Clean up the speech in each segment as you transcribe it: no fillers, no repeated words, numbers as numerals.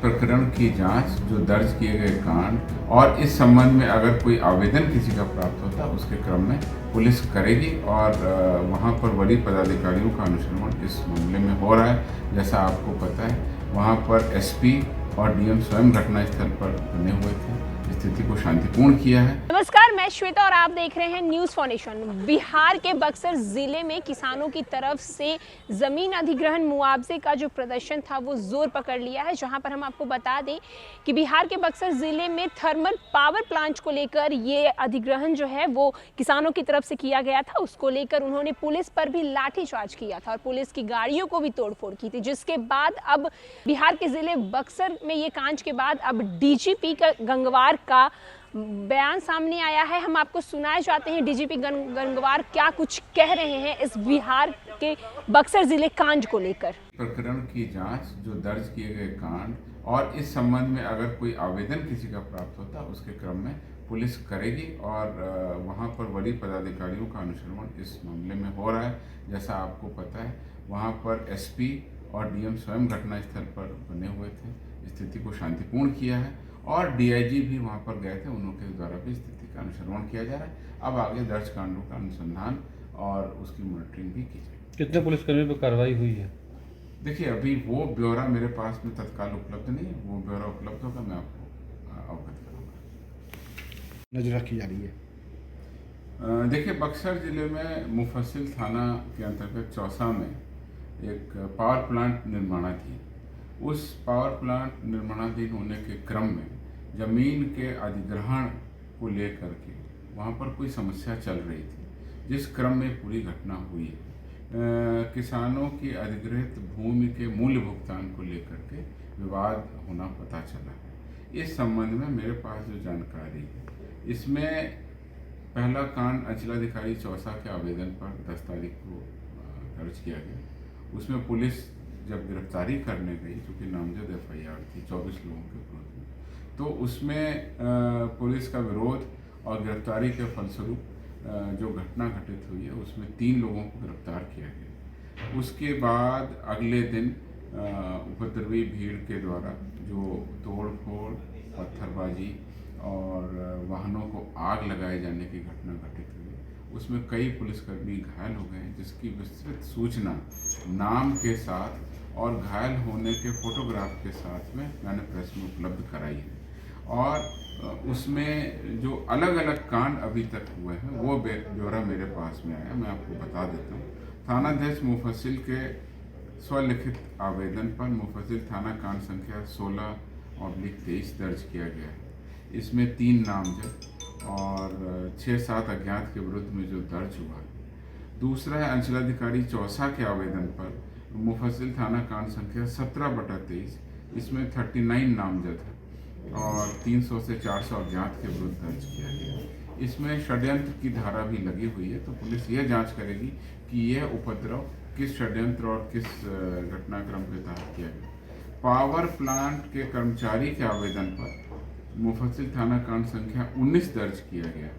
प्रकरण की जांच, जो दर्ज किए गए कांड और इस संबंध में अगर कोई आवेदन किसी का प्राप्त होता है उसके क्रम में पुलिस करेगी और वहां पर वरीय पदाधिकारियों का अनुश्रवण इस मामले में हो रहा है। जैसा आपको पता है वहां पर एसपी और डीएम स्वयं घटनास्थल पर बने हुए थे, स्थिति को शांतिपूर्ण किया है। नमस्कार, मैं श्वेता और आप देख रहे हैं न्यूज़ फाउंडेशन। बिहार के बक्सर जिले में किसानों की तरफ से जमीन अधिग्रहण मुआवजे का जो प्रदर्शन था वो जोर पकड़ लिया है, जहां पर हम आपको बता दें कि बिहार के बक्सर जिले में थर्मल पावर प्लांट को लेकर ये अधिग्रहण जो है वो किसानों की तरफ से किया गया था। उसको लेकर उन्होंने पुलिस पर भी लाठीचार्ज किया था और पुलिस की गाड़ियों को भी तोड़फोड़ की थी, जिसके बाद अब बिहार के जिले बक्सर में ये कांड के बाद अब डीजीपी का गंगवार का बयान सामने आया है। हम आपको सुनाए जाते हैं डीजीपी गंगवार क्या कुछ कह रहे हैं इस बिहार के बक्सर जिले कांड को लेकर। प्रकरण की जांच, जो दर्ज किए गए कांड और इस संबंध में अगर कोई आवेदन किसी का प्राप्त होता है उसके क्रम में पुलिस करेगी और वहां पर वरीय पदाधिकारियों का अनुश्रवण इस मामले में हो रहा है। जैसा आपको पता है वहां पर एसपी और डीएम स्वयं घटनास्थल पर बने हुए थे, स्थिति को शांतिपूर्ण किया है और डीआईजी भी वहां पर गए थे, उनके द्वारा भी स्थिति का अनुश्रवण किया जा रहा है। अब आगे दर्ज कांडों का अनुसंधान और उसकी मॉनिटरिंग भी की जाएगी। कितने पुलिसकर्मियों पर कार्रवाई हुई है? देखिए, अभी वो ब्यौरा मेरे पास में तत्काल उपलब्ध नहीं है, वो ब्यौरा उपलब्ध होगा मैं आपको अवगत कराऊंगा। नजर रखी जा रही है। देखिए, बक्सर जिले में मुफस्सिल थाना के अंतर्गत चौसा में एक पावर प्लांट निर्माणाधीन, उस पावर प्लांट निर्माणाधीन होने के क्रम में जमीन के अधिग्रहण को लेकर के वहाँ पर कोई समस्या चल रही थी, जिस क्रम में पूरी घटना हुई है। किसानों की अधिग्रहित भूमि के मूल्य भुगतान को लेकर के विवाद होना पता चला है। इस संबंध में मेरे पास जो जानकारी है, इसमें पहला कांड अंचलाधिकारी चौसा के आवेदन पर 10 तारीख को दर्ज किया गया। उसमें पुलिस जब गिरफ्तारी करने गई, चूँकि नामजद एफआईआर थी 24 लोगों के विरोध में, तो उसमें पुलिस का विरोध और गिरफ्तारी के फलस्वरूप जो घटना घटित हुई है उसमें 3 लोगों को गिरफ्तार किया गया। उसके बाद अगले दिन उपद्रवी भीड़ के द्वारा जो तोड़फोड़, पत्थरबाजी और वाहनों को आग लगाए जाने की घटना घटित हुई, उसमें कई पुलिसकर्मी घायल हो गए, जिसकी विस्तृत सूचना नाम के साथ और घायल होने के फोटोग्राफ के साथ में मैंने प्रेस में उपलब्ध कराई है। और उसमें जो अलग अलग कांड अभी तक हुए हैं वो ब्यौरा मेरे पास में आया, मैं आपको बता देता हूँ। थानाध्यक्ष मुफस्सिल के स्वलिखित आवेदन पर मुफस्सिल थाना कांड संख्या 16/23 दर्ज किया गया है। इसमें 3 नामजद और 6-7 अज्ञात के विरुद्ध में जो दर्ज हुआ है। दूसरा है अंचलाधिकारी चौसा के आवेदन पर मुफस्सिल थाना कांड संख्या 17/23, इसमें 39 नामजद है और 300 से 400 अज्ञात के विरुद्ध दर्ज किया गया। इसमें षड्यंत्र की धारा भी लगी हुई है, तो पुलिस यह जांच करेगी कि यह उपद्रव किस षड्यंत्र और किस घटनाक्रम के तहत किया गया। पावर प्लांट के कर्मचारी के आवेदन पर मुफस्सिल थाना कांड संख्या 19 दर्ज किया गया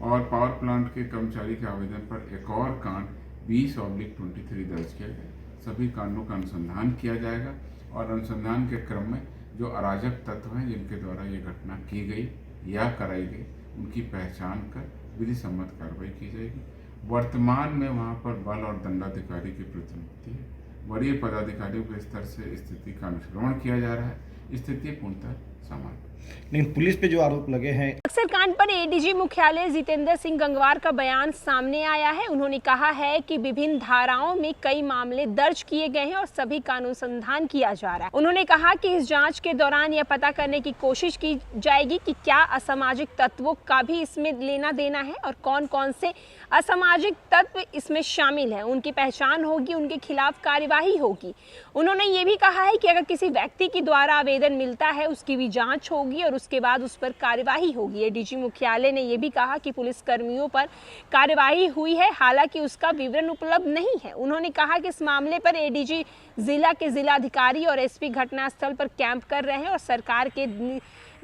और पावर प्लांट के कर्मचारी के आवेदन पर एक और कांड 20/23 दर्ज किया गया। सभी कांडों का अनुसंधान किया जाएगा और अनुसंधान के क्रम में जो अराजक तत्व हैं जिनके द्वारा ये घटना की गई या कराई गई, उनकी पहचान कर विधि सम्मत कार्रवाई की जाएगी। वर्तमान में वहाँ पर बल और दंडाधिकारी की प्रतिनियुक्ति है। वरीय पदाधिकारियों के स्तर से स्थिति का अनुश्रवण किया जा रहा है। स्थिति पूर्णतः सामान्य। लेकिन पुलिस पे जो आरोप लगे हैं, बक्सर कांड पर एडीजी मुख्यालय जितेंद्र सिंह गंगवार का बयान सामने आया है। उन्होंने कहा है कि विभिन्न धाराओं में कई मामले दर्ज किए गए हैं और सभी का अनुसंधान किया जा रहा है। उन्होंने कहा कि इस जांच के दौरान यह पता करने की कोशिश की जाएगी कि क्या असामाजिक तत्वों का भी इसमें लेना देना है और कौन कौन से असामाजिक तत्व इसमें शामिल हैं। उनकी पहचान होगी, उनके खिलाफ कार्यवाही होगी। उन्होंने ये भी कहा है कि अगर किसी व्यक्ति के द्वारा आवेदन मिलता है उसकी भी जाँच होगी और उसके बाद उस पर कार्यवाही होगी। एडीजी मुख्यालय ने यह भी कहा कि पुलिस कर्मियों पर कार्यवाही हुई है, हालांकि उसका विवरण उपलब्ध नहीं है। उन्होंने कहा कि इस मामले पर एडीजी जिला के जिलाधिकारी और एसपी घटनास्थल पर कैंप कर रहे हैं और सरकार के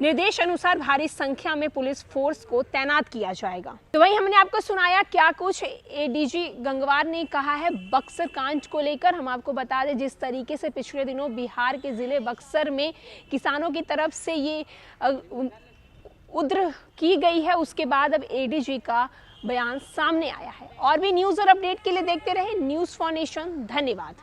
निर्देश अनुसार भारी संख्या में पुलिस फोर्स को तैनात किया जाएगा। तो वहीं हमने आपको सुनाया क्या कुछ एडीजी गंगवार ने कहा है बक्सर कांड को लेकर। हम आपको बता दें जिस तरीके से पिछले दिनों बिहार के जिले बक्सर में किसानों की तरफ से ये उद्र की गई है, उसके बाद अब एडीजी का बयान सामने आया है। और भी न्यूज़ और अपडेट के लिए देखते रहे न्यूज़ फॉर नेशन। धन्यवाद।